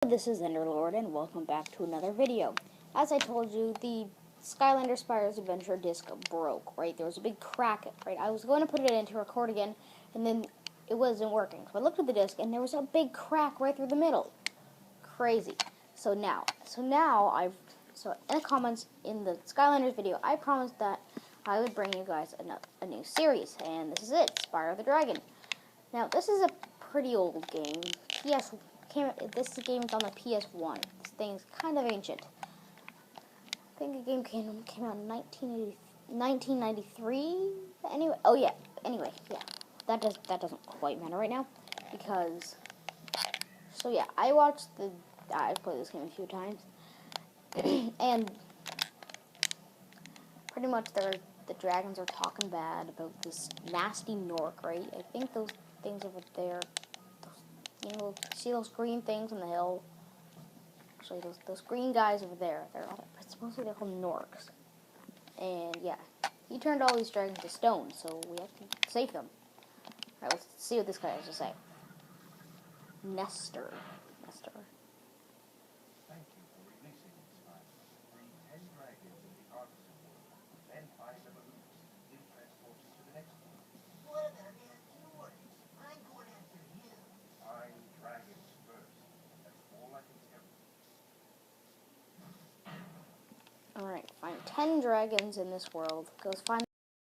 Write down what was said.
This is Enderlord, and welcome back to another video. As I told you, the Skylander Spyro's Adventure disc broke, right? There was a big crack, right? I was going to put it in to record again, and then it wasn't working. So I looked at the disc, and there was a big crack right through the middle. Crazy. So in the comments in the Skylanders video, I promised that I would bring you guys a new series, and this is it, Spyro the Dragon. Now, this is a pretty old game. This game is on the PS1. This thing's kind of ancient. I think the game came out in 1993. Anyway, yeah. That doesn't quite matter right now because. So yeah, I've played this game a few times, and pretty much the dragons are talking bad about this nasty Nork, right? I think those things over there. See those green things on the hill? Actually, those green guys over there, supposedly they're called Norks. And yeah, he turned all these dragons to stone, so we have to save them. Alright, let's see what this guy has to say. Nestor. Thank you for releasing this time. Bring 10 dragons in the Artisan world, then find the balloons. He'll transport you to the next one. What about Nasty Nork? I'm going after him. Find dragons first. That's all I can tell you. Alright, find 10 dragons in this world. Goes find